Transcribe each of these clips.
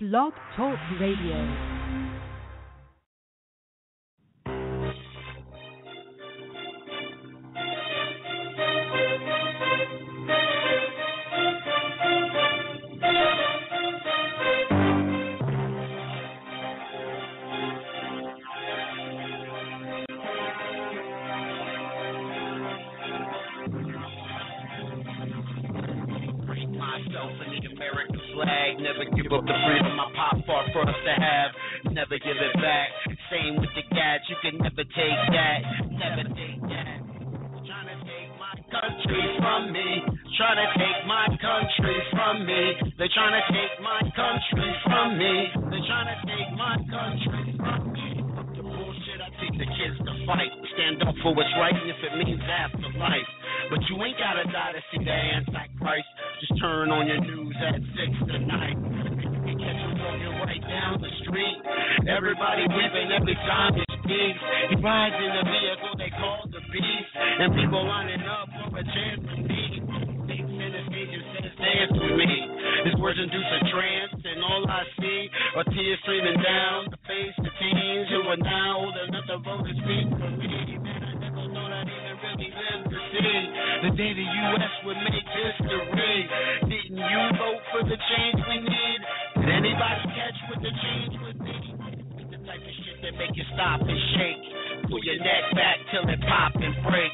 Blog Talk Radio. Never give up the freedom my pop fought for us to have. Never give it back. Same with the gats, you can never take that. Never take that. Trying to take my country from me. Trying to take my country from me. They're trying to take my country from me. They're trying to take my country from me. The bullshit, I teach the kids to fight. Stand up for what's right, and if it means afterlife. But you ain't gotta die to see the Antichrist. Just turn on your news at 6 tonight. You catch him walking right down the street. Everybody weeping every time he speaks. He rides in a vehicle they call the Beast. And people lining up for a chance to meet. Thinks in the stage and says, dance with me. His words induce a trance, and all I see are tears streaming down the face of teens who are now old enough to vote and speak for me. Man, I never thought I'd even really live to see the day the U.S. would make history. Didn't you vote for the change we need? Did anybody catch what the change would be? It's the type of shit that make you stop and shake. Pull your neck back till it pop and break.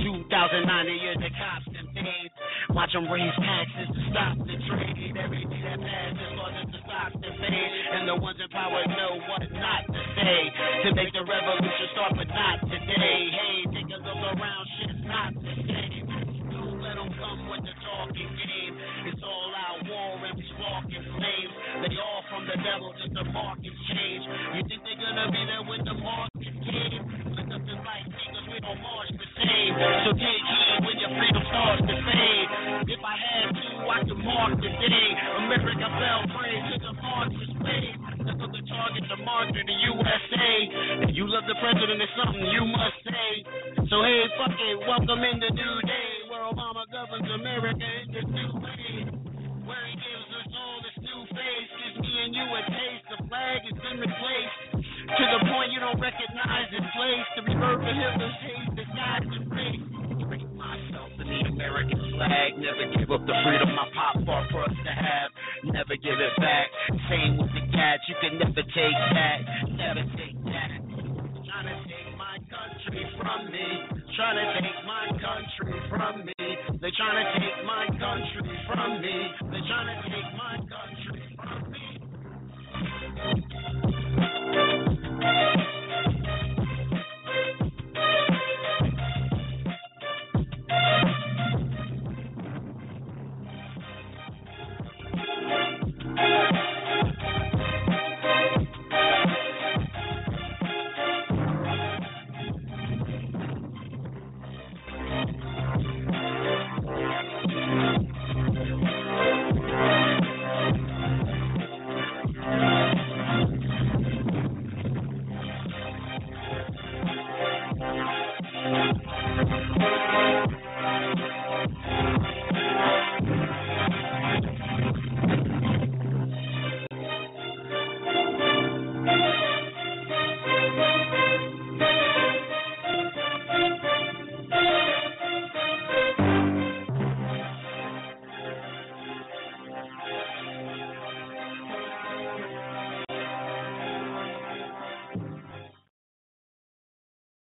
2009, the year the cops invade. Watch them raise taxes to stop the trade. Every day that passes causes to stop the fade. And the ones in power know what not to say. To make the revolution start, but not today. Hey, take a look around, shit's not the same. Don't let them come with the talking game. It's all out war and we sparking flames. They all from the devil, just the markets change. You think they're gonna be there when the market came? But nothing like me, cause we don't march the same. So take heed when your freedom starts to fade. If I had to, I could mark the day. America fell prey to the marchers' way. That's what the target to martyr the USA. If you love the president, it's something you must say. So hey, fuck it, welcome in the new day. Where Obama governs America in this new way. Where he gives us all this new face. Gives me and you a taste. The flag has been replaced. To the point you don't recognize its place. The rebirth of Hitler's hate, the guys and race. Break myself in the American flag. Never give up the freedom my pop fought for us to have. Never give it back. Same with the cats, you can never take that. Never take that. Trying to take my country from me. Trying to take my country from me. They're trying to take my country from me. They're trying to take my country from me.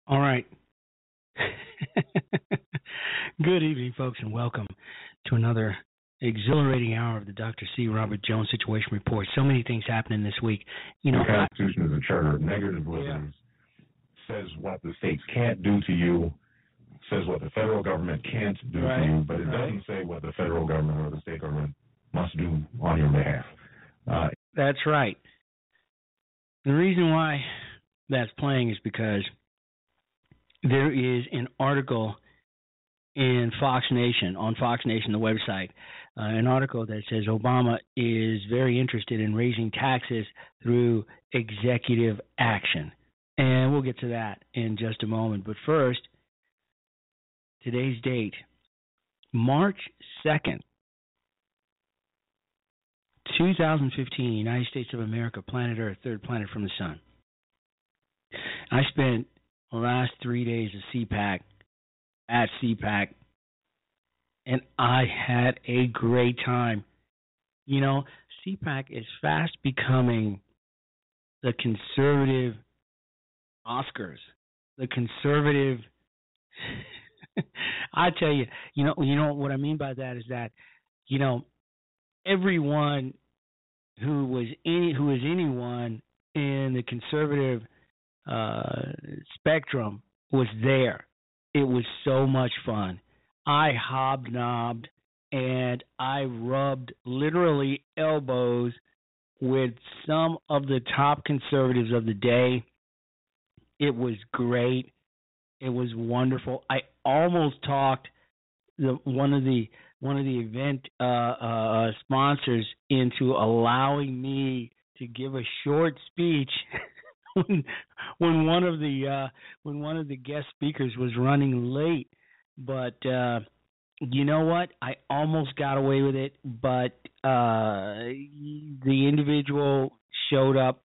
All right. Good evening, folks, and welcome to another exhilarating hour of the Dr. C. Robert Jones Situation Report. So many things happening this week. You know, the Constitution is a charter of negative liberties, says what the states can't do to you, says what the federal government can't do to you, but it doesn't say what the federal government or the state government must do on your behalf. That's right. The reason why that's playing is because there is an article in Fox Nation, on Fox Nation, the website, an article that says Obama is very interested in raising taxes through executive action. And we'll get to that in just a moment. But first, today's date, March 2nd, 2015, United States of America, planet Earth, third planet from the sun. I spent the last 3 days of CPAC at CPAC, and I had a great time. You know, CPAC is fast becoming the conservative Oscars, the conservative. I tell you, you know what I mean by that is that, everyone who is anyone in the conservative spectrum was there. It was so much fun. I hobnobbed and I rubbed literally elbows with some of the top conservatives of the day. It was great. It was wonderful. I almost talked one of the event sponsors into allowing me to give a short speech when one of the guest speakers was running late. But you know what? I almost got away with it, but the individual showed up,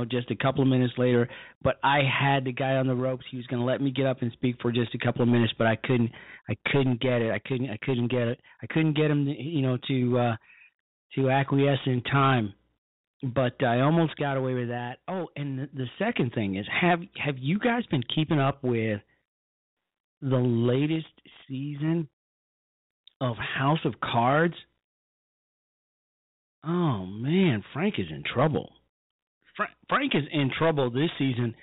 just a couple of minutes later. But I had the guy on the ropes. He was going to let me get up and speak for just a couple of minutes, but I couldn't get it. I couldn't get it. I couldn't get him, to acquiesce in time. But I almost got away with that. Oh, and the second thing is, have you guys been keeping up with the latest season of House of Cards? Oh, man, Frank is in trouble. Frank is in trouble this season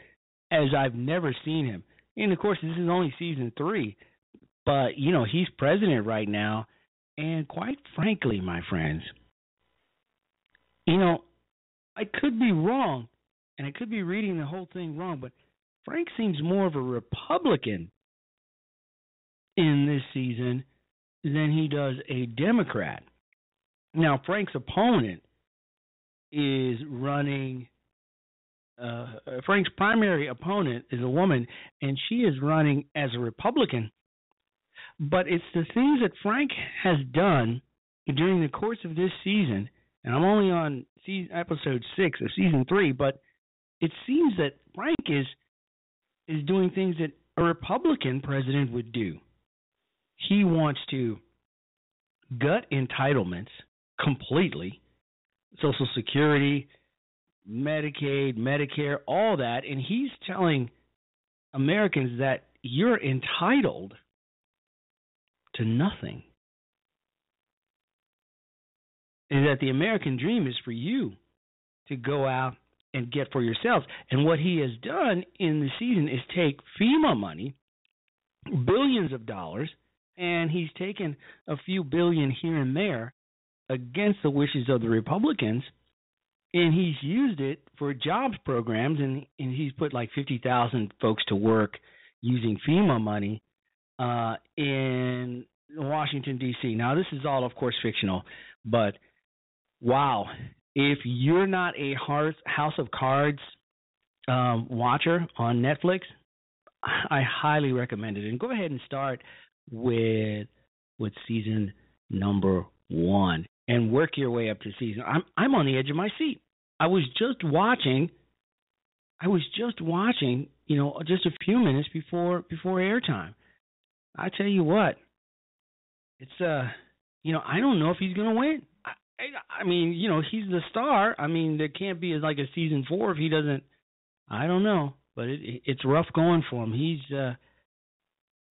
as I've never seen him. And, of course, this is only season 3. But, he's president right now. And quite frankly, my friends, I could be wrong, and I could be reading the whole thing wrong, but Frank seems more of a Republican in this season than he does a Democrat. Now, Frank's opponent is running, Frank's primary opponent is a woman, and she is running as a Republican. But it's the things that Frank has done during the course of this season, and I'm only on episode 6 of season 3, but it seems that Frank is doing things that a Republican president would do. He wants to gut entitlements completely, Social Security, Medicaid, Medicare, all that, and he's telling Americans that you're entitled to nothing. And that the American dream is for you to go out and get for yourselves. And what he has done in the season is take FEMA money, billions of dollars, and he's taken a few billion here and there against the wishes of the Republicans, and he's used it for jobs programs, and he's put like 50,000 folks to work using FEMA money in Washington, D.C. Now, this is all, of course, fictional, but wow, if you're not a House of Cards watcher on Netflix, I highly recommend it. And go ahead and start with season number 1 and work your way up to season. I'm on the edge of my seat. I was just watching, just a few minutes before airtime. I tell you what, it's I don't know if he's going to win. I mean, he's the star. I mean, there can't be like a season 4 if he doesn't. I don't know, but it's rough going for him. He's, I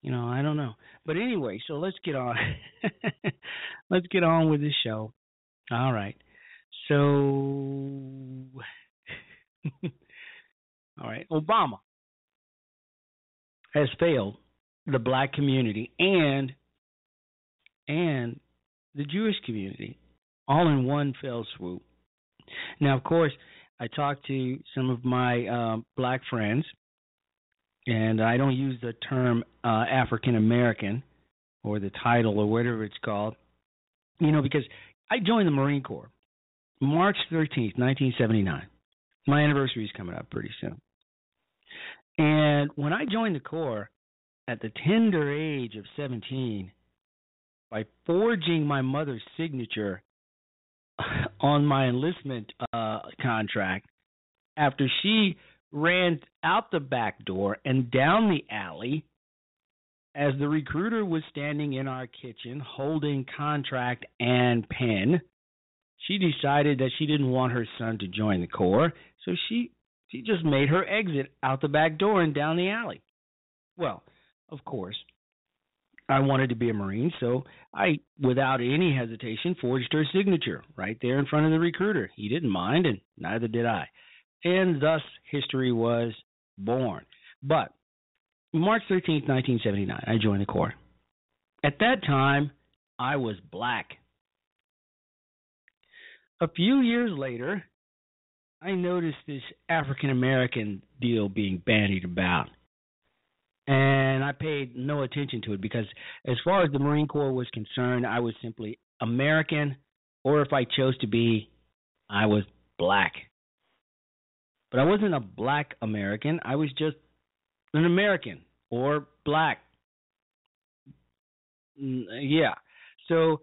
don't know. But anyway, so let's get on. Let's get on with the show. All right. So, all right. Obama has failed the black community and the Jewish community, all in one fell swoop. Now, of course, I talked to some of my black friends, and I don't use the term African American or the title or whatever it's called, because I joined the Marine Corps March 13th, 1979. My anniversary is coming up pretty soon. And when I joined the Corps at the tender age of 17, by forging my mother's signature on my enlistment contract after she ran out the back door and down the alley as the recruiter was standing in our kitchen holding contract and pen. She decided that she didn't want her son to join the Corps, so she just made her exit out the back door and down the alley. Well, of course, I wanted to be a Marine, so I, without any hesitation, forged her signature right there in front of the recruiter. He didn't mind, and neither did I. And thus, history was born. But March 13th, 1979, I joined the Corps. At that time, I was black. A few years later, I noticed this African-American deal being bandied about. And I paid no attention to it because as far as the Marine Corps was concerned, I was simply American, or if I chose to be, I was black. But I wasn't a black American. I was just an American or black. Yeah. So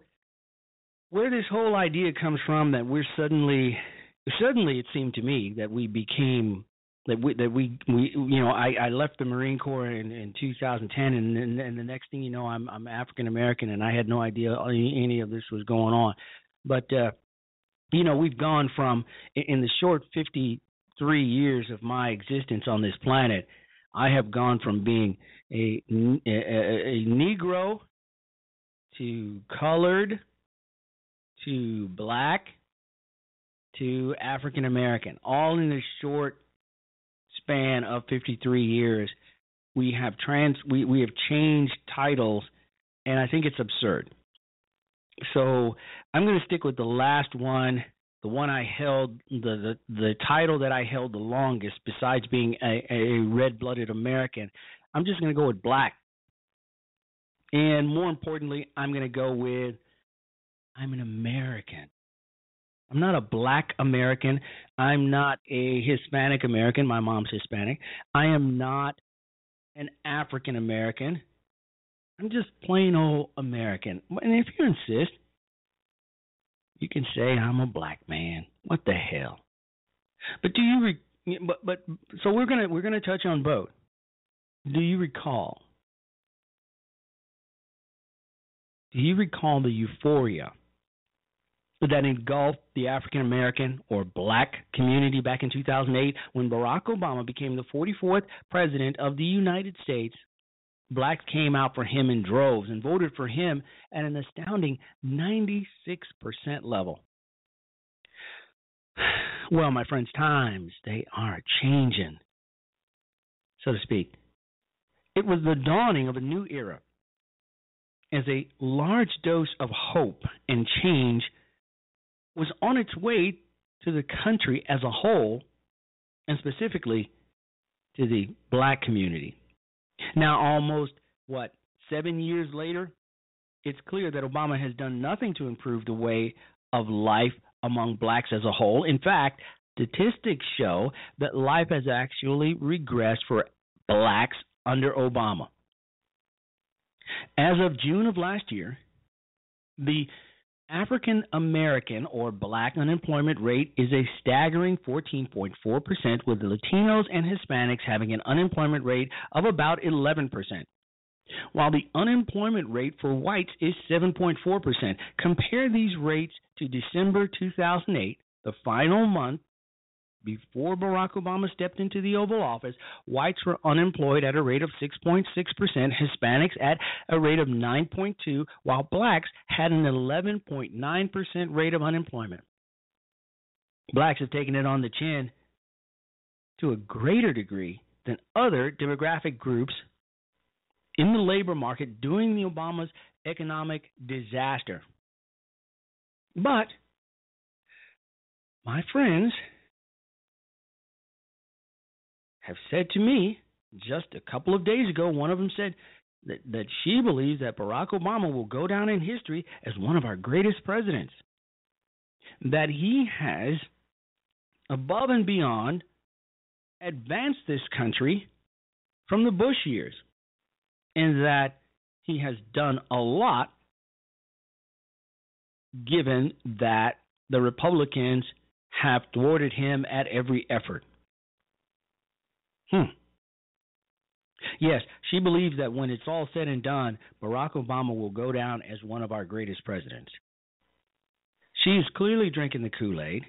where this whole idea comes from that we're suddenly it seemed to me that we became I left the Marine Corps in 2010, and the next thing you know, I'm African American, and I had no idea any of this was going on. But we've gone from, in the short 53 years of my existence on this planet, I have gone from being a Negro to colored to black to African American, all in a short span of 53 years. We have changed titles, and I think it's absurd. So I'm going to stick with the last one, the one I held, the title that I held the longest, besides being a red-blooded American. I'm just going to go with black. And more importantly, I'm going to go with I'm an American. I'm not a black American. I'm not a Hispanic American. My mom's Hispanic. I am not an African American. I'm just plain old American. And if you insist, you can say I'm a black man. What the hell? But do you? So we're gonna touch on both. Do you recall? Do you recall the euphoria that engulfed the African American or black community back in 2008 when Barack Obama became the 44th president of the United States? Blacks came out for him in droves and voted for him at an astounding 96% level. Well, my friends, times, they are changing, so to speak. It was the dawning of a new era as a large dose of hope and change was on its way to the country as a whole, and specifically to the black community. Now, almost, 7 years later, it's clear that Obama has done nothing to improve the way of life among blacks as a whole. In fact, statistics show that life has actually regressed for blacks under Obama. As of June of last year, the African American or black unemployment rate is a staggering 14.4%, with the Latinos and Hispanics having an unemployment rate of about 11%, while the unemployment rate for whites is 7.4%. Compare these rates to December 2008, the final month before Barack Obama stepped into the Oval Office. Whites were unemployed at a rate of 6.6%, Hispanics at a rate of 9.2%, while blacks had an 11.9% rate of unemployment. Blacks have taken it on the chin to a greater degree than other demographic groups in the labor market during the Obama's economic disaster. But, my friends have said to me just a couple of days ago, one of them said that she believes that Barack Obama will go down in history as one of our greatest presidents, that he has, above and beyond, advanced this country from the Bush years, and that he has done a lot given that the Republicans have thwarted him at every effort. Yes, she believes that when it's all said and done, Barack Obama will go down as one of our greatest presidents. She's clearly drinking the Kool-Aid.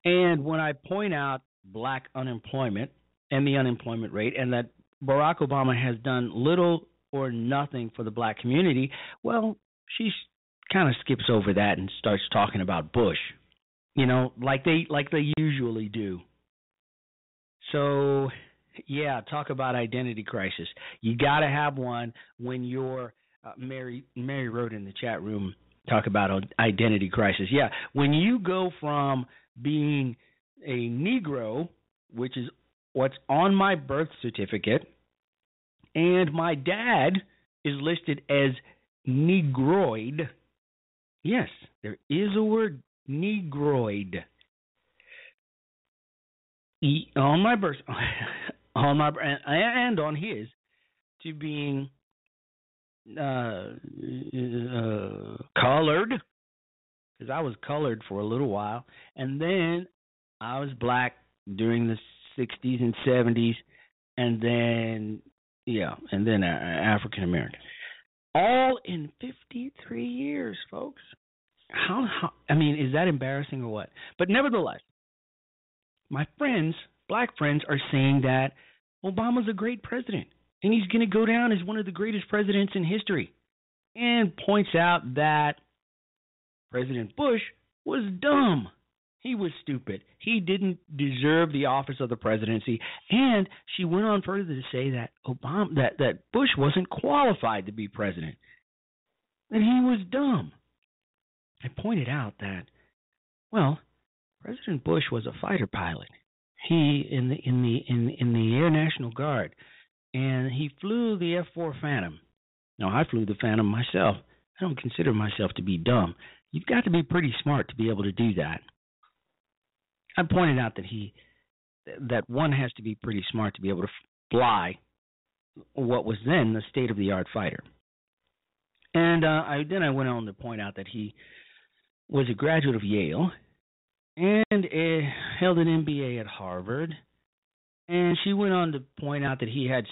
And when I point out black unemployment and the unemployment rate and that Barack Obama has done little or nothing for the black community, well, she kind of skips over that and starts talking about Bush, like they usually do. So, yeah, talk about identity crisis. You got to have one when you're Mary wrote in the chat room, talk about identity crisis. Yeah, when you go from being a Negro, which is what's on my birth certificate, and my dad is listed as Negroid. Yes, there is a word, Negroid. On my birth, and on his, to being colored, because I was colored for a little while, and then I was black during the 60s and 70s, and then African American. All in 53 years, folks. How is that embarrassing or what? But nevertheless, my friends, black friends, are saying that Obama's a great president, and he's going to go down as one of the greatest presidents in history, and points out that President Bush was dumb. He was stupid. He didn't deserve the office of the presidency. And she went on further to say that that Bush wasn't qualified to be president, that he was dumb. I pointed out that, well, President Bush was a fighter pilot. He in the Air National Guard, and he flew the F-4 Phantom. Now, I flew the Phantom myself. I don't consider myself to be dumb. You've got to be pretty smart to be able to do that. I pointed out that one has to be pretty smart to be able to fly what was then the state-of-the-art fighter. And I went on to point out that he was a graduate of Yale and held an MBA at Harvard. And she went on to point out that he had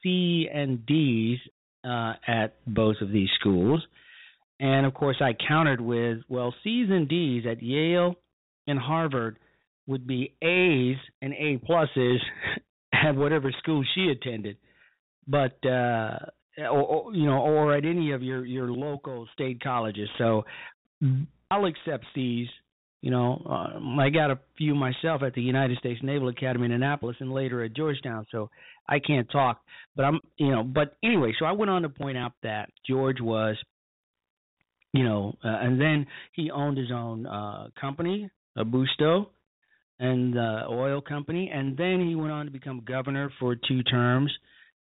C and D's at both of these schools. And, of course, I countered with, well, C's and D's at Yale and Harvard would be A's and A pluses at whatever school she attended, but or at any of your local state colleges. So I'll accept C's. I got a few myself at the United States Naval Academy in Annapolis and later at Georgetown, so I can't talk. But but anyway, so I went on to point out that George was, and then he owned his own company, Abusto, and the oil company, and then he went on to become governor for 2 terms,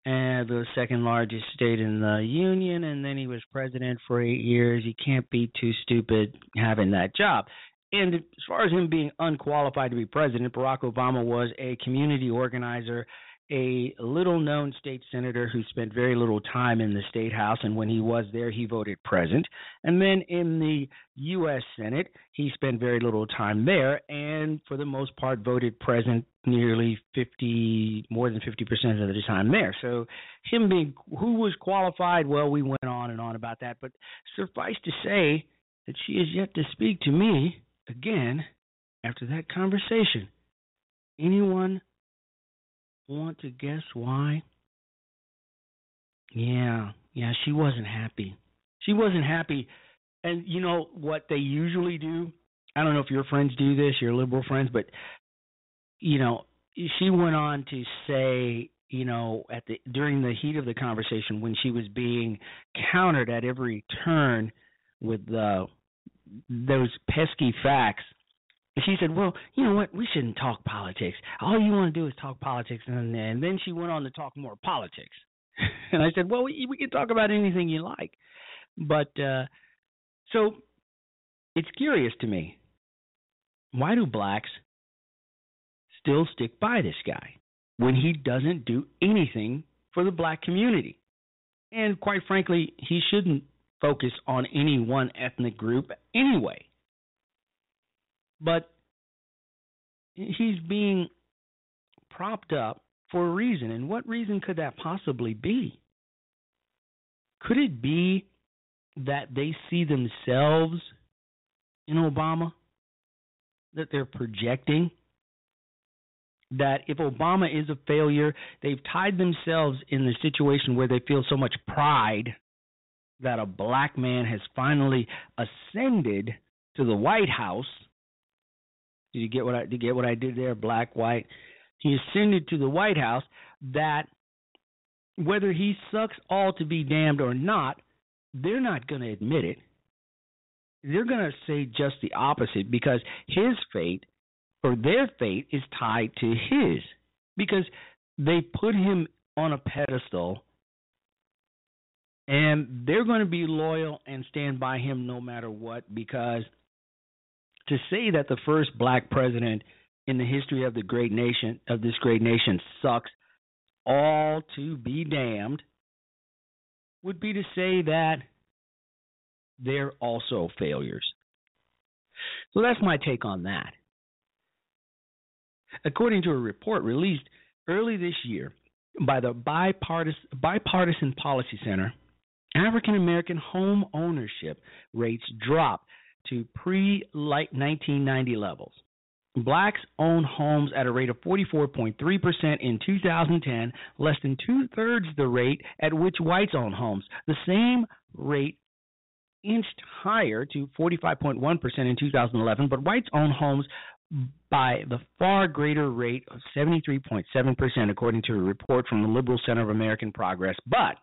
and the second largest state in the union, and then he was president for 8 years. You can't be too stupid having that job. And as far as him being unqualified to be president, Barack Obama was a community organizer, a little-known state senator who spent very little time in the State House, and when he was there, he voted present. And then in the U.S. Senate, he spent very little time there, and for the most part voted present nearly more than 50% of the time there. So him being who was qualified, well, we went on and on about that. But suffice to say that she is yet to speak to me again after that conversation. Anyone want to guess why? Yeah, she wasn't happy. She wasn't happy. And you know what they usually do? I don't know if your friends do this, your liberal friends, but she went on to say, during the heat of the conversation when she was being countered at every turn with those pesky facts, she said, well, you know what, we shouldn't talk politics. All you want to do is talk politics. And then she went on to talk more politics. And I said, well, we can talk about anything you like. But so it's curious to me, why do blacks still stick by this guy when he doesn't do anything for the black community? And quite frankly, he shouldn't focus on any one ethnic group anyway. But he's being propped up for a reason. And what reason could that possibly be? Could it be that they see themselves in Obama? That they're projecting? That if Obama is a failure, they've tied themselves in the situation where they feel so much pride that a black man has finally ascended to the White House. Did you get what I did there? Black, white. He ascended to the White House, that whether he sucks all to be damned or not, they're not going to admit it. They're going to say just the opposite, because his fate, or their fate, is tied to his, because they put him on a pedestal, and they're going to be loyal and stand by him no matter what. Because to say that the first black president in the history of this great nation sucks all to be damned would be to say that they're also failures. So that's my take on that. According to a report released early this year by the Bipartisan Policy Center, African American home ownership rates dropped to pre-1990 levels. Blacks own homes at a rate of 44.3% in 2010, less than two-thirds the rate at which whites own homes. The same rate inched higher to 45.1% in 2011, but whites own homes by the far greater rate of 73.7%, according to a report from the Liberal Center of American Progress. But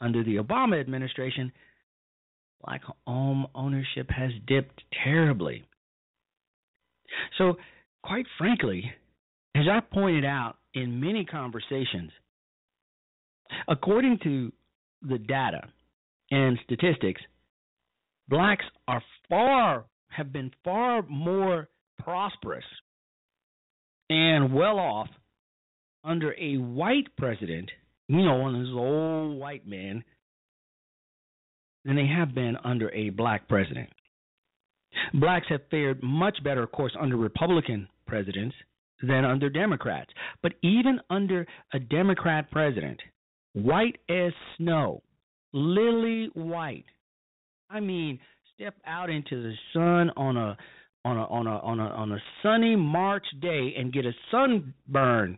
under the Obama administration, black home ownership has dipped terribly. So, quite frankly, as I pointed out in many conversations, according to the data and statistics, blacks have been far more prosperous and well off under a white president, one of those old white men, than they have been under a black president. Blacks have fared much better, of course, under Republican presidents than under Democrats. But even under a Democrat president, white as snow, lily white. I mean, step out into the sun on a sunny March day and get a sunburn.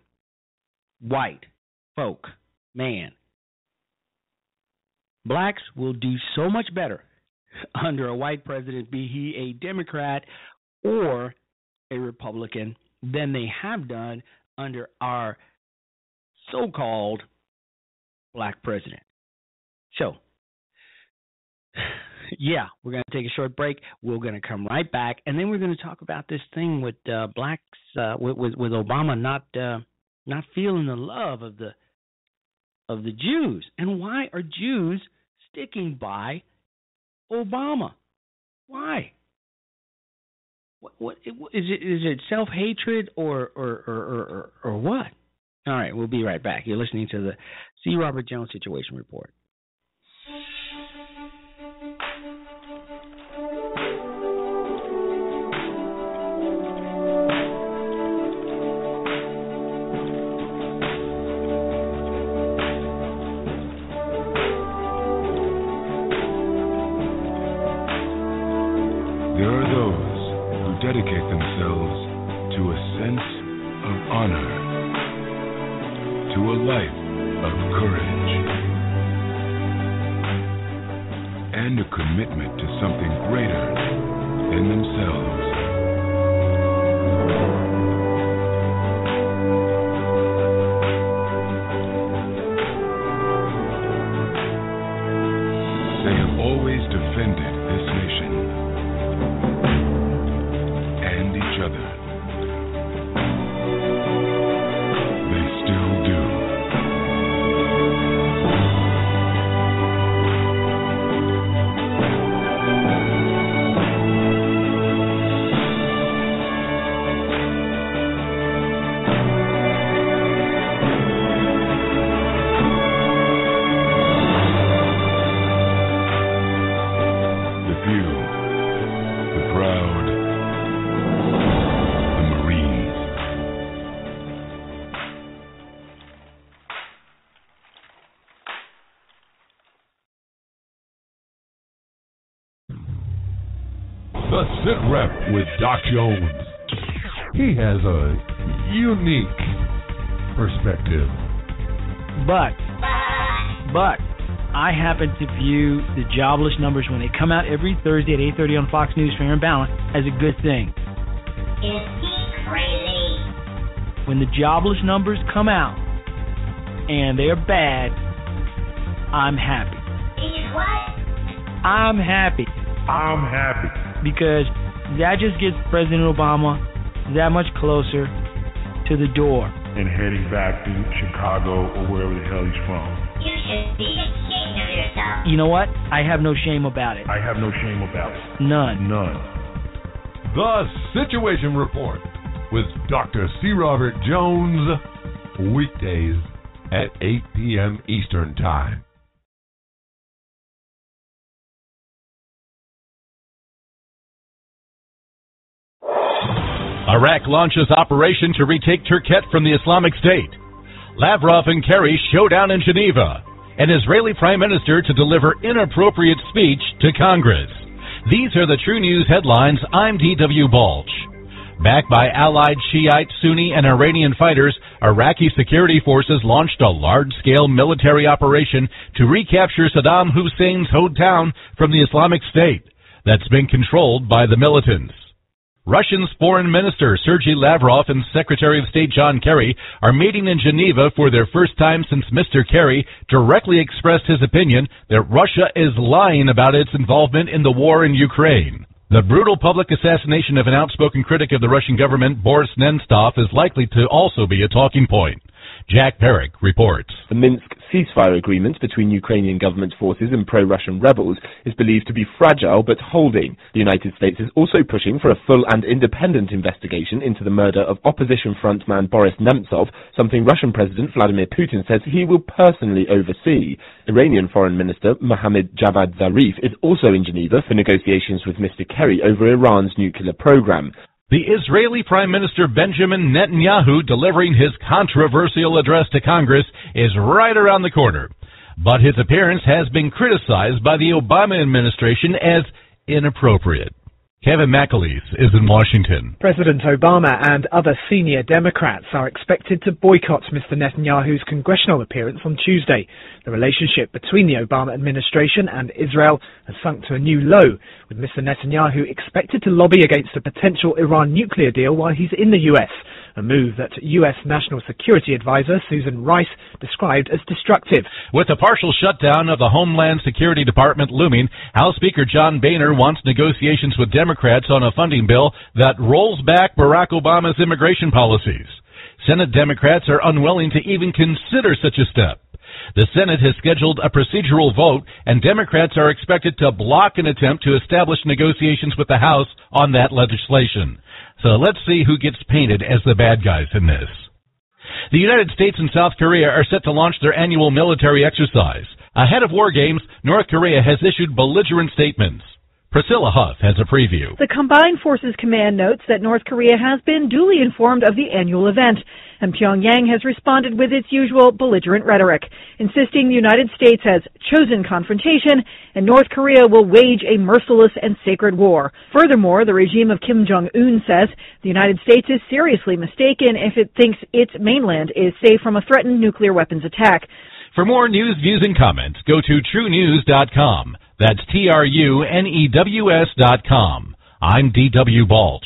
White folk, man. Blacks will do so much better under a white president, be he a Democrat or a Republican, than they have done under our so-called black president. So, yeah, we're going to take a short break. We're going to come right back, and then we're going to talk about this thing with blacks, with Obama not feeling the love of the Jews, and why are Jews sticking by Obama? Why? What is it? Is it self-hatred or what? All right, we'll be right back. You're listening to the C. Robert Jones Situation Report. Dedicate themselves to a sense of honor, to a life of courage, and a commitment to something greater than themselves. They have always defended this nation and each other. They still do. with Doc Jones. He has a unique perspective. But I happen to view the jobless numbers when they come out every Thursday at 8:30 on Fox News, Fair and Balanced, as a good thing. Is he crazy? When the jobless numbers come out and they're bad, I'm happy. He's what? I'm happy. I'm happy. Because that just gets President Obama that much closer to the door. And heading back to Chicago or wherever the hell he's from. You should be ashamed of yourself. You know what? I have no shame about it. I have no shame about it. None. The Situation Report with Dr. C. Robert Jones, weekdays at 8 p.m. Eastern Time. Iraq launches operation to retake Turkey from the Islamic State. Lavrov and Kerry showdown in Geneva. An Israeli prime minister to deliver inappropriate speech to Congress. These are the True News headlines. I'm D.W. Balch. Backed by allied Shiite, Sunni, and Iranian fighters, Iraqi security forces launched a large-scale military operation to recapture Saddam Hussein's hometown from the Islamic State that's been controlled by the militants. Russia's Foreign Minister Sergei Lavrov and Secretary of State John Kerry are meeting in Geneva for their first time since Mr. Kerry directly expressed his opinion that Russia is lying about its involvement in the war in Ukraine. The brutal public assassination of an outspoken critic of the Russian government, Boris Nemtsov, is likely to also be a talking point. Jack Perrick reports. The Minsk ceasefire agreement between Ukrainian government forces and pro-Russian rebels is believed to be fragile but holding. The United States is also pushing for a full and independent investigation into the murder of opposition frontman Boris Nemtsov, something Russian President Vladimir Putin says he will personally oversee. Iranian Foreign Minister Mohammad Javad Zarif is also in Geneva for negotiations with Mr. Kerry over Iran's nuclear program. The Israeli Prime Minister Benjamin Netanyahu delivering his controversial address to Congress is right around the corner. But his appearance has been criticized by the Obama administration as inappropriate. Kevin McAleese is in Washington. President Obama and other senior Democrats are expected to boycott Mr. Netanyahu's congressional appearance on Tuesday. The relationship between the Obama administration and Israel has sunk to a new low, with Mr. Netanyahu expected to lobby against a potential Iran nuclear deal while he's in the U.S., a move that U.S. National Security Advisor Susan Rice described as destructive. With the partial shutdown of the Homeland Security Department looming, House Speaker John Boehner wants negotiations with Democrats on a funding bill that rolls back Barack Obama's immigration policies. Senate Democrats are unwilling to even consider such a step. The Senate has scheduled a procedural vote, and Democrats are expected to block an attempt to establish negotiations with the House on that legislation. So let's see who gets painted as the bad guys in this. The United States and South Korea are set to launch their annual military exercise. Ahead of war games, North Korea has issued belligerent statements. Priscilla Huff has a preview. The Combined Forces Command notes that North Korea has been duly informed of the annual event, and Pyongyang has responded with its usual belligerent rhetoric, insisting the United States has chosen confrontation and North Korea will wage a merciless and sacred war. Furthermore, the regime of Kim Jong-un says the United States is seriously mistaken if it thinks its mainland is safe from a threatened nuclear weapons attack. For more news, views, and comments, go to TrueNews.com. That's TRUNEWS.com. I'm D.W. Balch.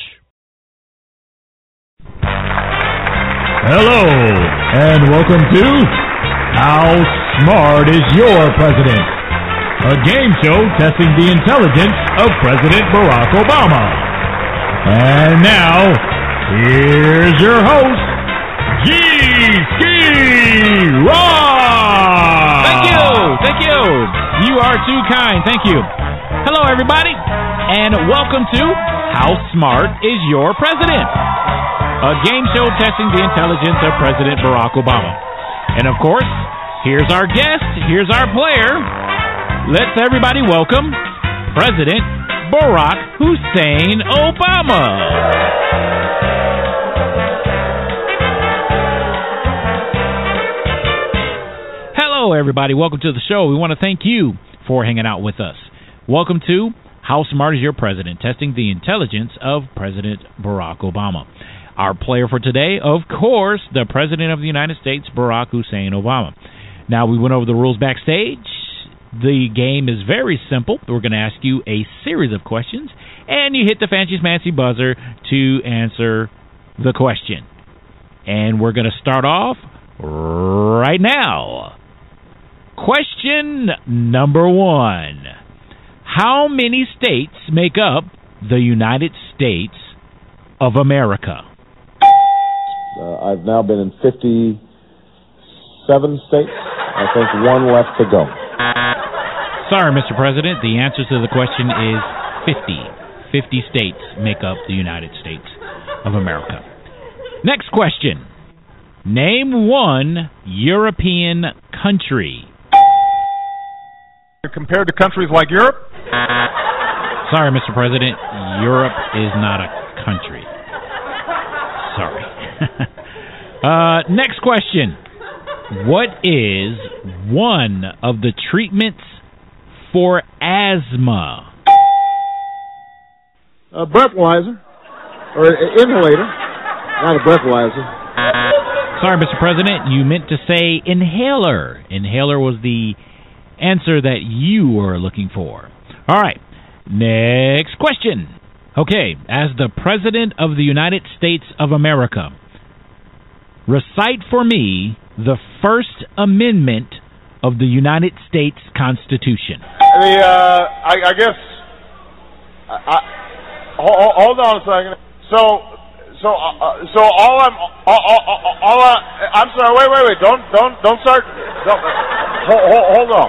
Hello, and welcome to How Smart is Your President? A game show testing the intelligence of President Barack Obama. And now, here's your host, G.Ski Rock! Thank you! You are too kind, thank you. Hello, everybody, and welcome to How Smart is Your President? A game show testing the intelligence of President Barack Obama. And of course, here's our guest, here's our player. Let's everybody welcome President Barack Hussein Obama. Hello, everybody. Welcome to the show. We want to thank you for hanging out with us. Welcome to How Smart is Your President? Testing the intelligence of President Barack Obama. Our player for today, of course, the President of the United States, Barack Hussein Obama. Now, we went over the rules backstage. The game is very simple. We're going to ask you a series of questions, and you hit the fancy buzzer to answer the question. And we're going to start off right now. Question number 1. How many states make up the United States of America? I've now been in 57 states. I think one left to go. Sorry, Mr. President. The answer to the question is 50. 50 states make up the United States of America. Next question. Name one European country. Compared to countries like Europe? Sorry, Mr. President. Europe is not a country. Sorry. Next question. What is one of the treatments for asthma? A breathalyzer. Or an inhalator. Not a breathalyzer. Sorry, Mr. President. You meant to say inhaler. Inhaler was the answer that you were looking for. All right. Next question. Okay. As the President of the United States of America, recite for me the First Amendment of the United States Constitution. I guess. Hold on a second. So I'm sorry. Wait. Don't start. Hold on.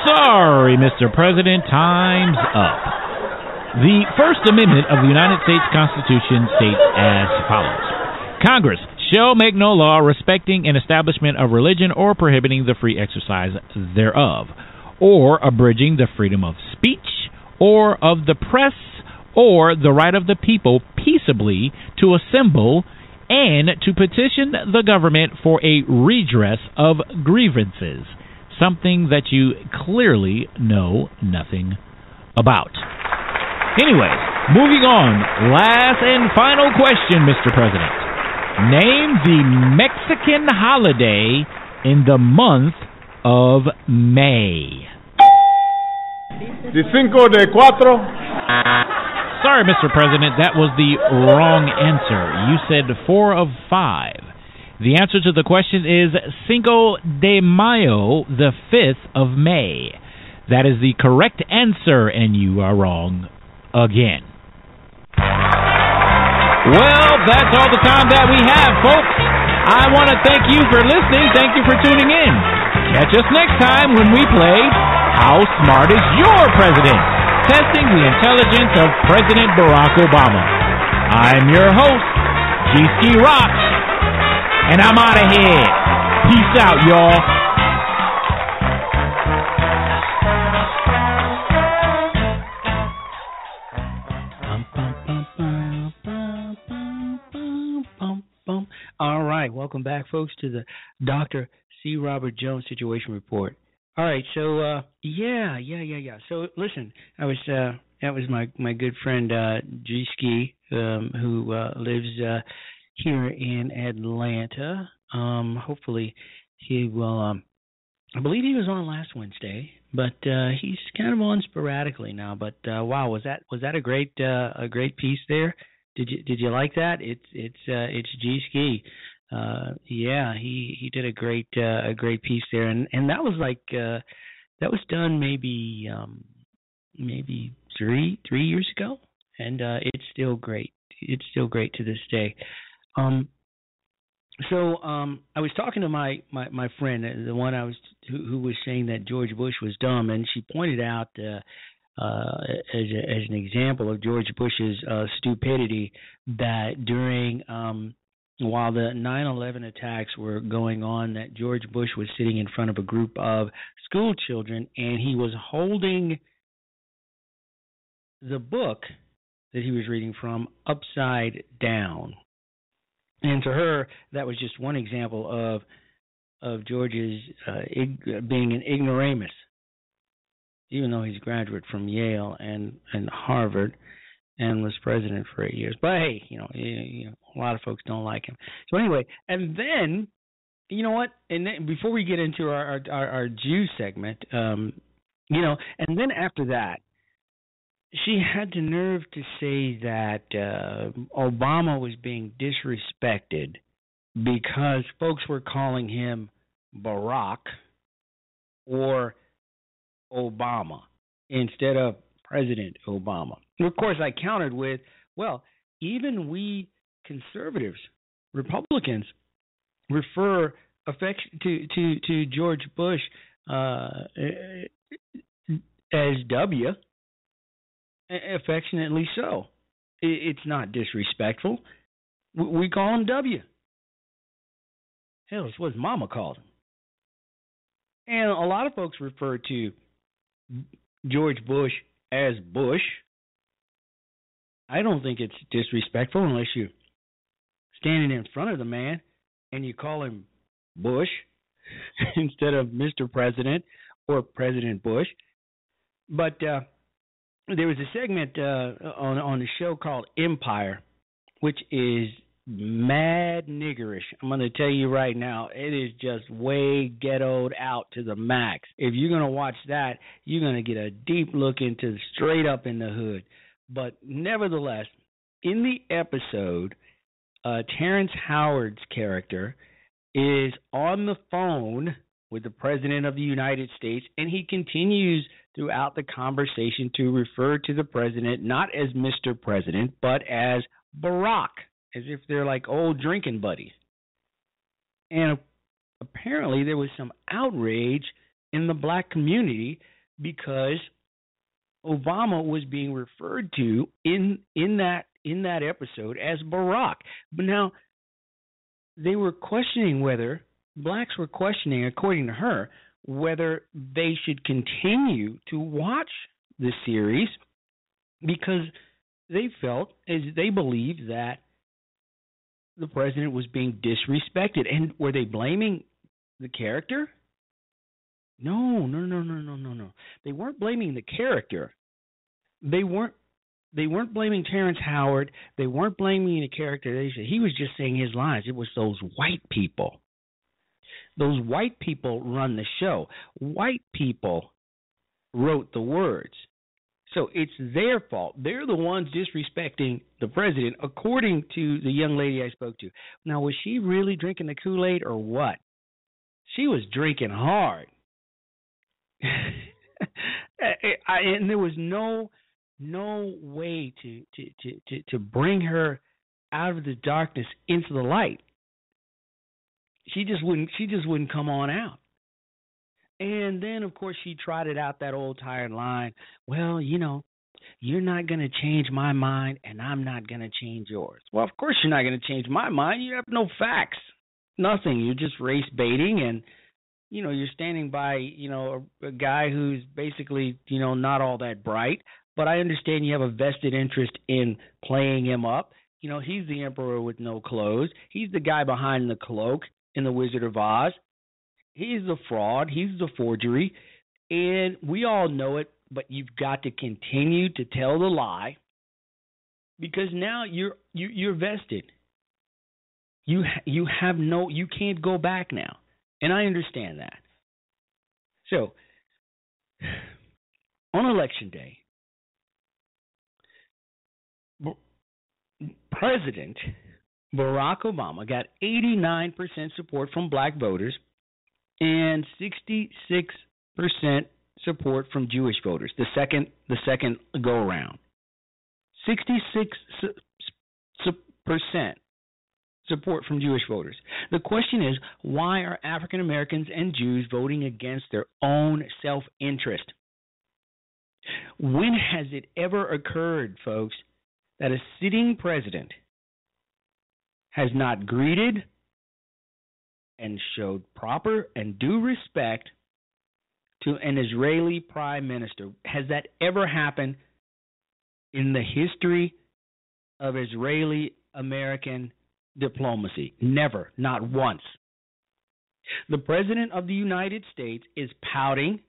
Sorry, Mr. President. Time's up. The First Amendment of the United States Constitution states as follows: Congress shall make no law respecting an establishment of religion or prohibiting the free exercise thereof, or abridging the freedom of speech or of the press or the right of the people peaceably to assemble and to petition the government for a redress of grievances, something that you clearly know nothing about. Anyways, moving on. Last and final question, Mr. President. Name the Mexican holiday in the month of May. The Cinco de Cuatro. Sorry, Mr. President, that was the wrong answer. You said 4 of 5. The answer to the question is Cinco de Mayo, the 5th of May. That is the correct answer, and you are wrong again. Well, that's all the time that we have, folks. I want to thank you for listening. Thank you for tuning in. Catch us next time when we play How Smart is Your President? Testing the intelligence of President Barack Obama. I'm your host, G-Ski Rocks, and I'm out of here. Peace out, y'all. All right, welcome back, folks, to the Dr. C. Robert Jones Situation Report. All right, so yeah. So listen, that was my good friend G Ski, who lives here in Atlanta. Hopefully he will. I believe he was on last Wednesday, but he's kind of on sporadically now. But wow, was that a great piece there? Did you like that? It's G Ski. Yeah, he did a great piece there, and that was that was done maybe 3 years ago, and it's still great. It's still great to this day. So I was talking to my friend, the one who was saying that George Bush was dumb, and she pointed out as an example of George Bush's stupidity that during while the 9/11 attacks were going on, that George Bush was sitting in front of a group of school children, and he was holding the book that he was reading from upside down. And to her, that was just one example of George's being an ignoramus. even though he's a graduate from Yale and Harvard and was president for 8 years. But hey, a lot of folks don't like him. So anyway, and then, you know what? And then before we get into our Jew segment, and then after that, she had the nerve to say that Obama was being disrespected because folks were calling him Barack or Obama instead of President Obama. And of course, I countered with, well, even we conservatives, Republicans, refer to George Bush as W, affectionately so. It's not disrespectful. We call him W. Hell, it's what his mama called him. And a lot of folks refer to George Bush as Bush. I don't think it's disrespectful unless you're standing in front of the man and you call him Bush instead of Mr. President or President Bush. But there was a segment on the show called Empire, which is mad niggerish. I'm going to tell you right now, it is just way ghettoed out to the max. If you're going to watch that, you're going to get a deep look into straight up in the hood. But nevertheless, in the episode, Terrence Howard's character is on the phone with the President of the United States, and he continues throughout the conversation to refer to the President not as Mr. President, but as Barack, as if they're like old drinking buddies. And apparently there was some outrage in the black community because Obama was being referred to in that episode as Barack. But now they were questioning whether blacks were questioning, according to her, whether they should continue to watch the series because they felt, as they believed, that the president was being disrespected. And were they blaming the character? No. They weren't blaming the character. They weren't blaming Terrence Howard. They weren't blaming the character. He was just saying his lines. It was those white people. Those white people run the show. White people wrote the words. So it's their fault. They're the ones disrespecting the president, according to the young lady I spoke to. Now, was she really drinking the Kool-Aid or what? She was drinking hard. And there was no way to bring her out of the darkness into the light. She just wouldn't come on out. And then, of course, she trotted out that old tired line, well, you're not going to change my mind, and I'm not going to change yours. Well, of course you're not going to change my mind. You have no facts. Nothing. You're just race baiting, and, you're standing by, a guy who's basically, not all that bright. But I understand you have a vested interest in playing him up. He's the emperor with no clothes. He's the guy behind the cloak in The Wizard of Oz. He's the fraud. He's the forgery. And we all know it, but you've got to continue to tell the lie because now you're vested. You can't go back now. And I understand that. So, on Election Day, President Barack Obama got 89% support from black voters and 66% support from Jewish voters. The second go around, 66% support from Jewish voters. The question is, why are African Americans and Jews voting against their own self-interest? When has it ever occurred, folks, that a sitting president has not greeted and showed proper and due respect to an Israeli prime minister? Has that ever happened in the history of Israeli-American diplomacy? Never, not once. The President of the United States is pouting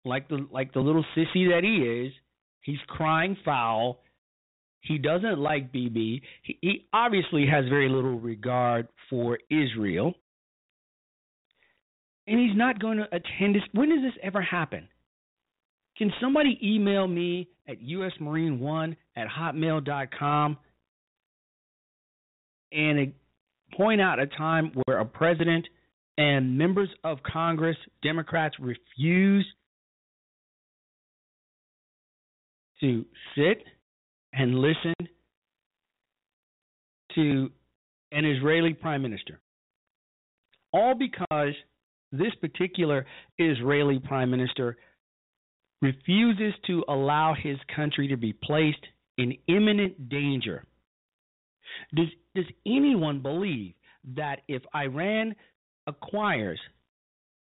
like the little sissy that he is. He's crying foul. He doesn't like Bibi. He obviously has very little regard for Israel. And he's not going to attend this. When does this ever happen? Can somebody email me at usmarine1@hotmail.com and point out a time where a president and members of Congress, Democrats, refuse to sit and listen to an Israeli prime minister? All because this particular Israeli prime minister refuses to allow his country to be placed in imminent danger. Does anyone believe that if Iran acquires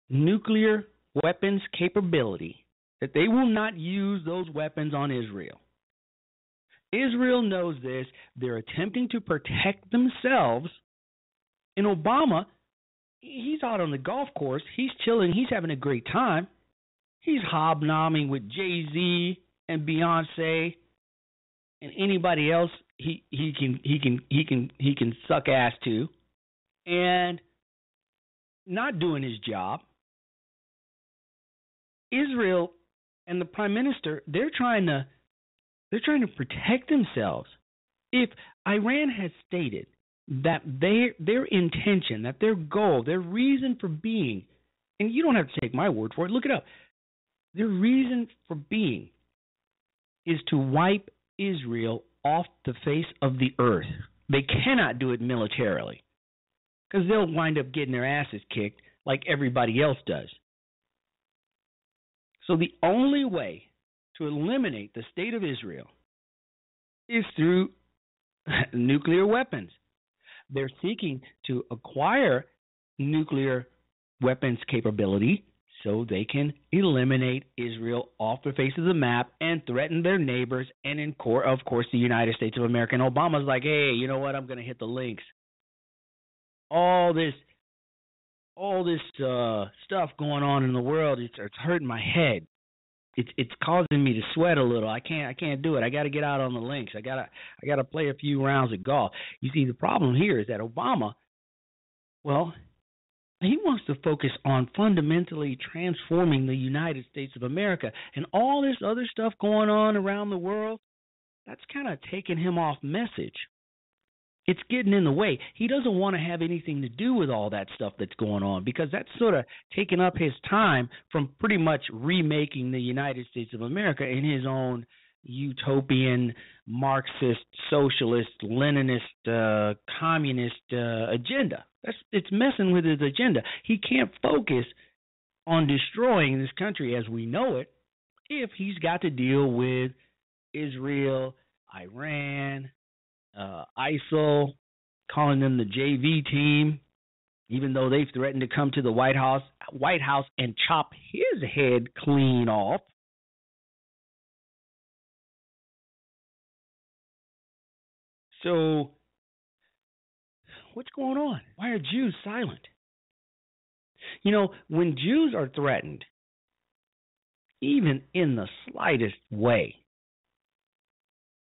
nuclear weapons capability, that they will not use those weapons on Israel? Israel knows this. They're attempting to protect themselves. And Obama, he's out on the golf course. He's chilling. He's having a great time. He's hobnobbing with Jay-Z and Beyonce and anybody else he can suck ass to, and not doing his job. Israel and the prime minister, they're trying to protect themselves. If Iran has stated that their intention, that their goal, their reason for being, and you don't have to take my word for it, look it up. Their reason for being is to wipe Israel off the face of the earth. They cannot do it militarily because they'll wind up getting their asses kicked like everybody else does. So the only way to eliminate the state of Israel is through nuclear weapons. They're seeking to acquire nuclear weapons capability so they can eliminate Israel off the face of the map and threaten their neighbors and, of course, the United States of America. And Obama's like, hey, you know what? I'm going to hit the links. All this stuff going on in the world, it's hurting my head. It's causing me to sweat a little. I can't do it. I got to get out on the links. I got to play a few rounds of golf. You see, the problem here is that Obama, well, he wants to focus on fundamentally transforming the United States of America, and all this other stuff going on around the world, that's kind of taking him off message. It's getting in the way. He doesn't want to have anything to do with all that stuff that's going on because that's sort of taking up his time from pretty much remaking the United States of America in his own utopian, Marxist, socialist, Leninist, communist agenda. It's messing with his agenda. He can't focus on destroying this country as we know it if he's got to deal with Israel, Iran, ISIL, calling them the JV team, even though they've threatened to come to the White House and chop his head clean off. So, what's going on? Why are Jews silent? You know, when Jews are threatened, even in the slightest way,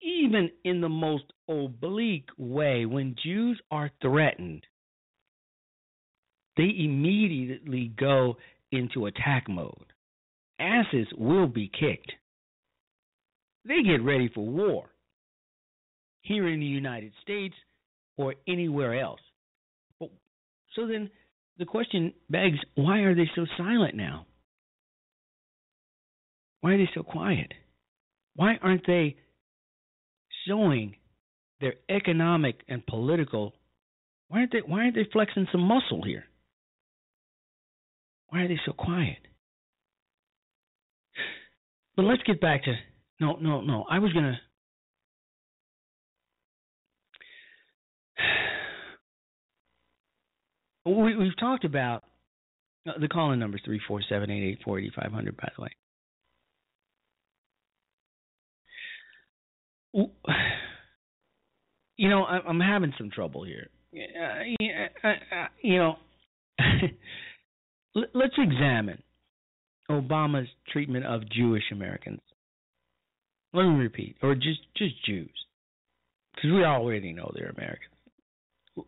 even in the most oblique way, when Jews are threatened, they immediately go into attack mode. Asses will be kicked. They get ready for war here in the United States or anywhere else. So then the question begs, why are they so silent now? Why are they so quiet? Why aren't they showing their economic and political? Why aren't they flexing some muscle here? Why are they so quiet? But let's get back to no. I was gonna. We've talked about the call-in number is 347-884-8500, by the way. You know, I'm having some trouble here. You know, let's examine, Obama's treatment of Jewish Americans. Let me repeat, or just Jews, because we already know they're Americans,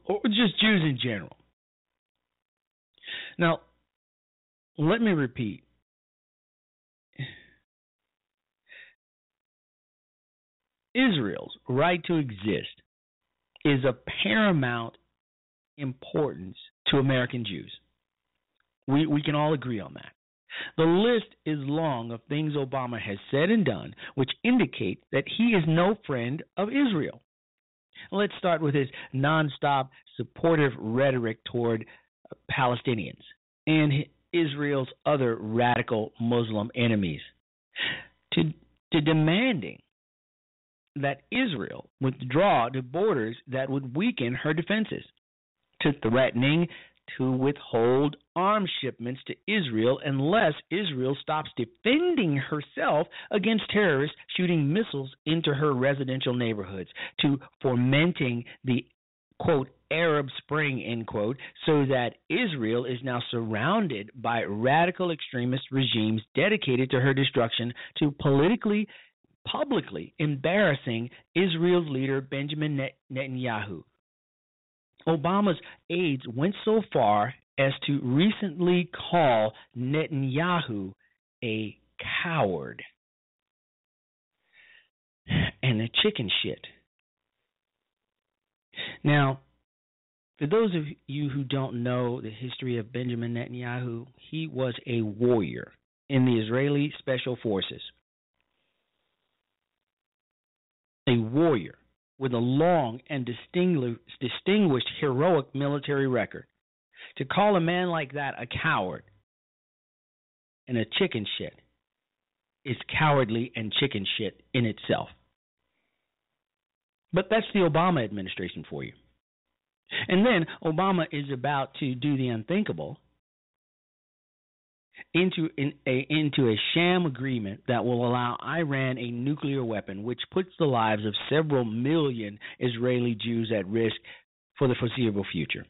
or just Jews in general. Now, let me repeat. Israel's right to exist is of paramount importance to American Jews. We can all agree on that. The list is long of things Obama has said and done which indicate that he is no friend of Israel. Let's start with his nonstop supportive rhetoric toward Palestinians and Israel's other radical Muslim enemies, to demanding that Israel withdraw to borders that would weaken her defenses, to threatening to withhold arms shipments to Israel unless Israel stops defending herself against terrorists shooting missiles into her residential neighborhoods, to fomenting the, quote, Arab Spring, end quote, so that Israel is now surrounded by radical extremist regimes dedicated to her destruction, to publicly embarrassing Israel's leader Benjamin Netanyahu. Obama's aides went so far as to recently call Netanyahu a coward and a chicken shit. Now, for those of you who don't know the history of Benjamin Netanyahu, he was a warrior in the Israeli Special Forces. A warrior with a long and distinguished heroic military record. To call a man like that a coward and a chicken shit is cowardly and chicken shit in itself. But that's the Obama administration for you. And then Obama is about to do the unthinkable into a sham agreement that will allow Iran a nuclear weapon, which puts the lives of several million Israeli Jews at risk for the foreseeable future.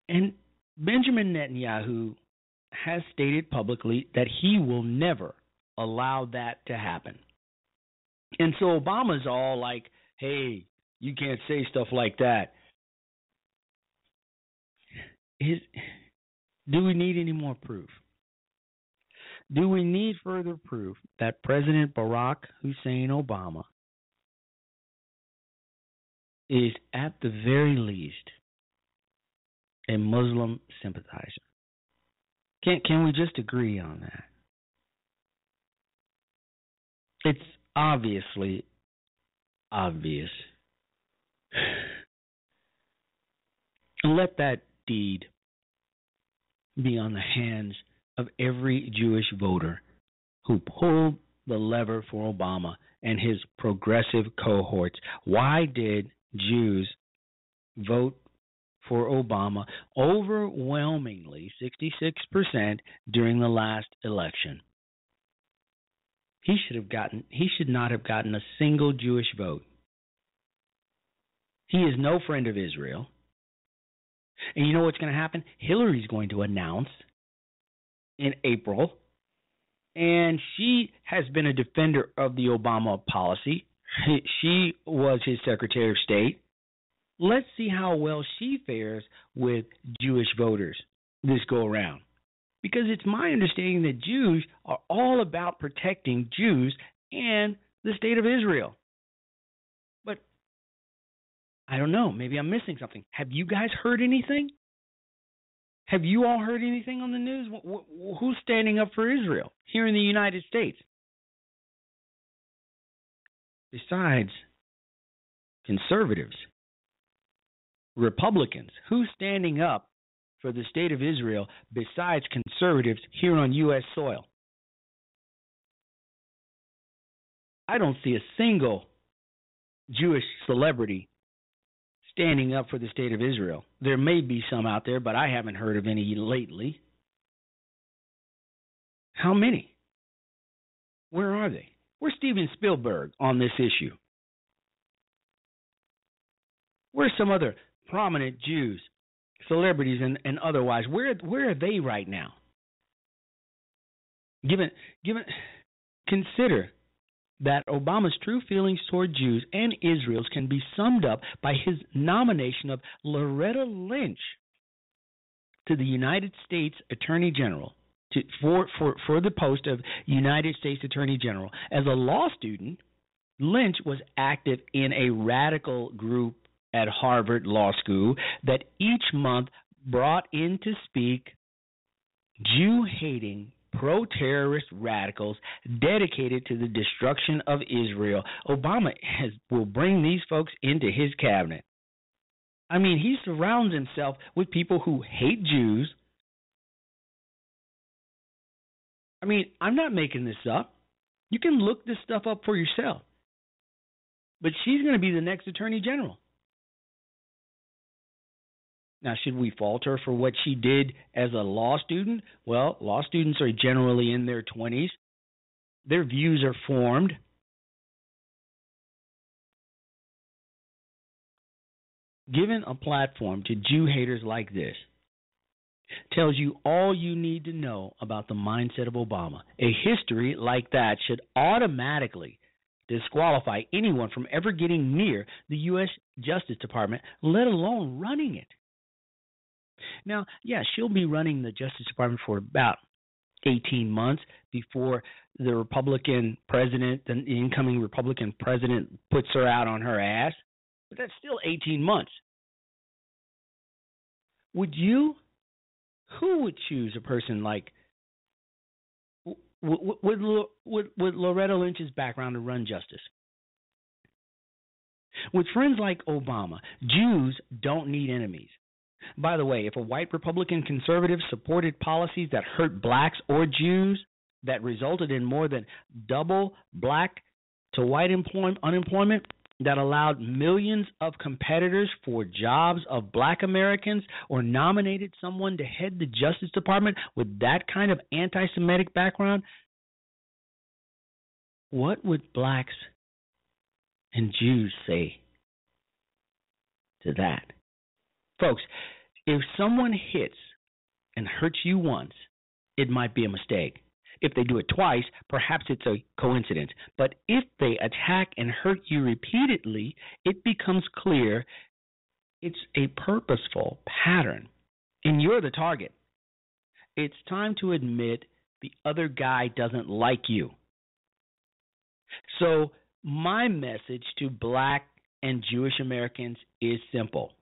And Benjamin Netanyahu has stated publicly that he will never allow that to happen. And so Obama's all like, hey, you can't say stuff like that. Do we need any more proof? Do we need further proof that President Barack Hussein Obama is at the very least a Muslim sympathizer? Can we just agree on that? It's obviously obvious. Let that deed be on the hands of every Jewish voter who pulled the lever for Obama and his progressive cohorts. Why did Jews vote for Obama overwhelmingly 66% during the last election? He should not have gotten a single Jewish vote. He is no friend of Israel. And you know what's going to happen? Hillary's going to announce in April, and she has been a defender of the Obama policy. She was his Secretary of State. Let's see how well she fares with Jewish voters this go around. Because it's my understanding that Jews are all about protecting Jews and the state of Israel. But I don't know. Maybe I'm missing something. Have you guys heard anything? Have you all heard anything on the news? Who's standing up for Israel here in the United States? Besides conservatives, Republicans, who's standing up for the state of Israel besides conservatives here on U.S. soil? I don't see a single Jewish celebrity standing up for the state of Israel. There may be some out there, but I haven't heard of any lately. How many? Where are they? Where's Steven Spielberg on this issue? Where's some other prominent Jews, celebrities and otherwise? Where are they right now? Consider that Obama's true feelings toward Jews and Israel can be summed up by his nomination of Loretta Lynch to the United States Attorney General for the post of United States Attorney General. As a law student, Lynch was active in a radical group at Harvard Law School that each month brought in to speak Jew-hating, pro-terrorist radicals dedicated to the destruction of Israel. Obama will bring these folks into his cabinet. I mean, he surrounds himself with people who hate Jews. I mean, I'm not making this up. You can look this stuff up for yourself. But she's going to be the next Attorney General. Now, should we fault her for what she did as a law student? Well, law students are generally in their 20s. Their views are formed. Given a platform to Jew haters like this tells you all you need to know about the mindset of Obama. A history like that should automatically disqualify anyone from ever getting near the U.S. Justice Department, let alone running it. Now, yeah, she'll be running the Justice Department for about 18 months before the Republican president, the incoming Republican president, puts her out on her ass. But that's still 18 months. Would you? Who would choose a person like with Loretta Lynch's background to run justice? With friends like Obama, Jews don't need enemies. By the way, if a white Republican conservative supported policies that hurt blacks or Jews that resulted in more than double black to white unemployment, that allowed millions of competitors for jobs of black Americans, or nominated someone to head the Justice Department with that kind of anti-Semitic background, what would blacks and Jews say to that? Folks, if someone hits and hurts you once, it might be a mistake. If they do it twice, perhaps it's a coincidence. But if they attack and hurt you repeatedly, it becomes clear it's a purposeful pattern, and you're the target. It's time to admit the other guy doesn't like you. So my message to black and Jewish Americans is simple.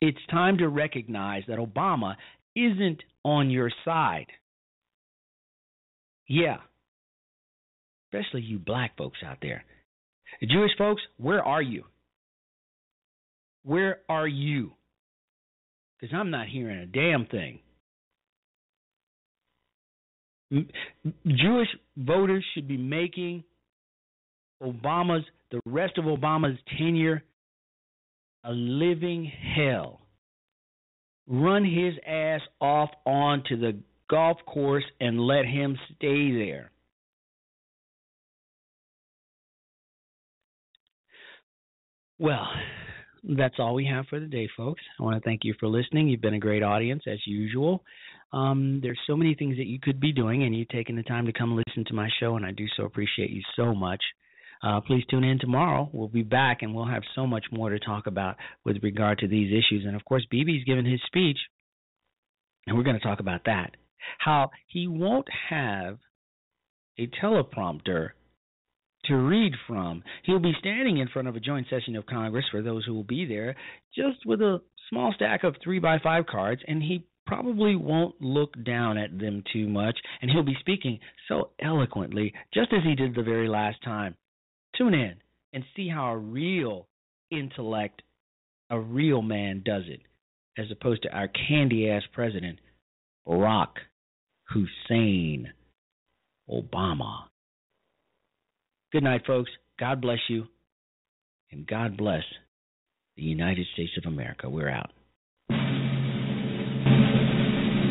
It's time to recognize that Obama isn't on your side. Yeah, especially you black folks out there. The Jewish folks, where are you? Where are you? Because I'm not hearing a damn thing. Jewish voters should be making the rest of Obama's tenure a living hell. Run his ass off onto the golf course and let him stay there. Well, that's all we have for the day, folks. I want to thank you for listening. You've been a great audience, as usual. There's so many things that you could be doing, and you've taken the time to come listen to my show, and I do so appreciate you so much. Please tune in tomorrow. We'll be back, and we'll have so much more to talk about with regard to these issues. And, of course, BB's given his speech, and we're going to talk about that. How he won't have a teleprompter to read from. He'll be standing in front of a joint session of Congress, for those who will be there, just with a small stack of 3x5 cards, and he probably won't look down at them too much, and he'll be speaking so eloquently, just as he did the very last time. Tune in and see how a real intellect, a real man does it, as opposed to our candy-ass president, Barack Hussein Obama. Good night, folks. God bless you, and God bless the United States of America. We're out.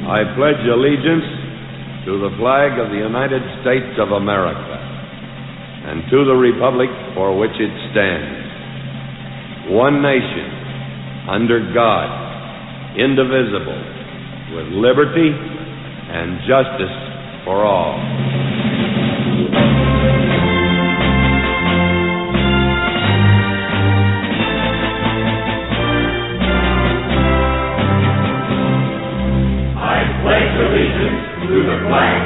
I pledge allegiance to the flag of the United States of America and to the republic for which it stands, one nation, under God, indivisible, with liberty and justice for all. I pledge allegiance to the flag.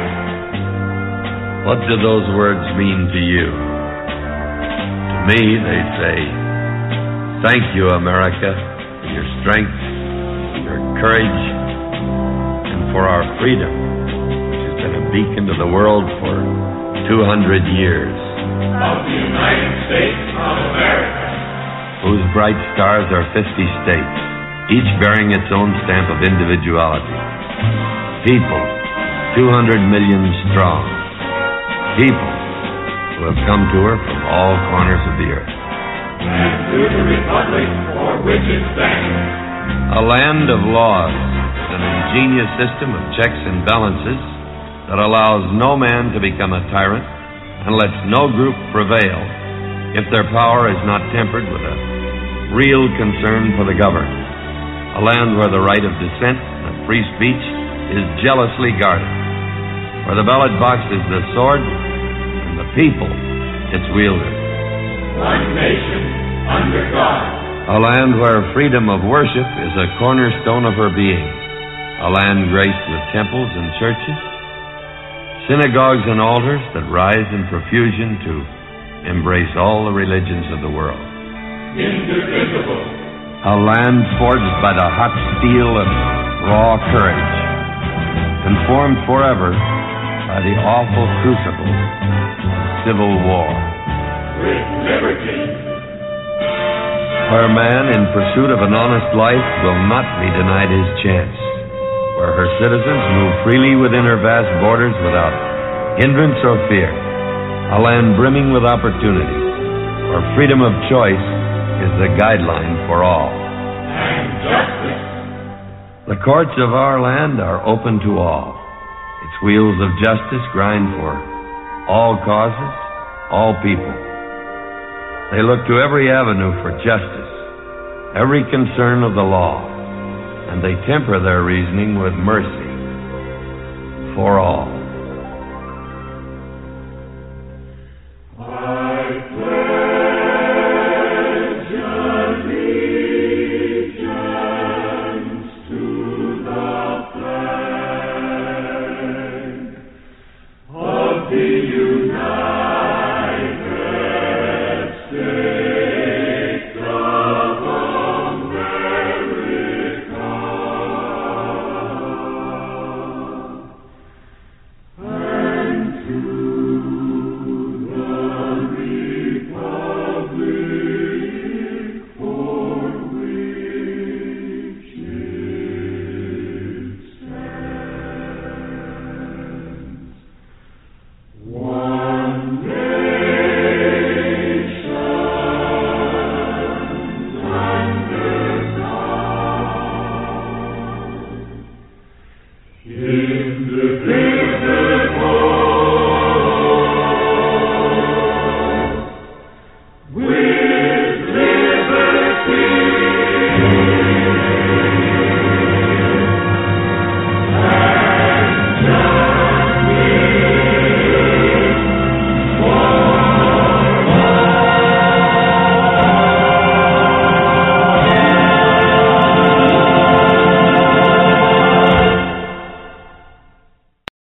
What do those words mean to you? To me, they say, thank you, America, for your strength, your courage, and for our freedom, which has been a beacon to the world for 200 years. Of the United States of America. Whose bright stars are 50 states, each bearing its own stamp of individuality. People, 200 million strong. People who have come to her from all corners of the earth. And to the republic for which it stands. A land of laws, an ingenious system of checks and balances that allows no man to become a tyrant and lets no group prevail if their power is not tempered with a real concern for the governed. A land where the right of dissent and free speech is jealously guarded, where the ballot box is the sword and the people its wielder. One nation under God. A land where freedom of worship is a cornerstone of her being. A land graced with temples and churches, synagogues and altars that rise in profusion to embrace all the religions of the world. Indivisible. A land forged by the hot steel of raw courage and formed forever by the awful crucible of civil war. With liberty. Where man, in pursuit of an honest life, will not be denied his chance. Where her citizens move freely within her vast borders without hindrance or fear. A land brimming with opportunity, where freedom of choice is the guideline for all. And justice. The courts of our land are open to all. Its wheels of justice grind for all causes, all people. They look to every avenue for justice, every concern of the law, and they temper their reasoning with mercy for all.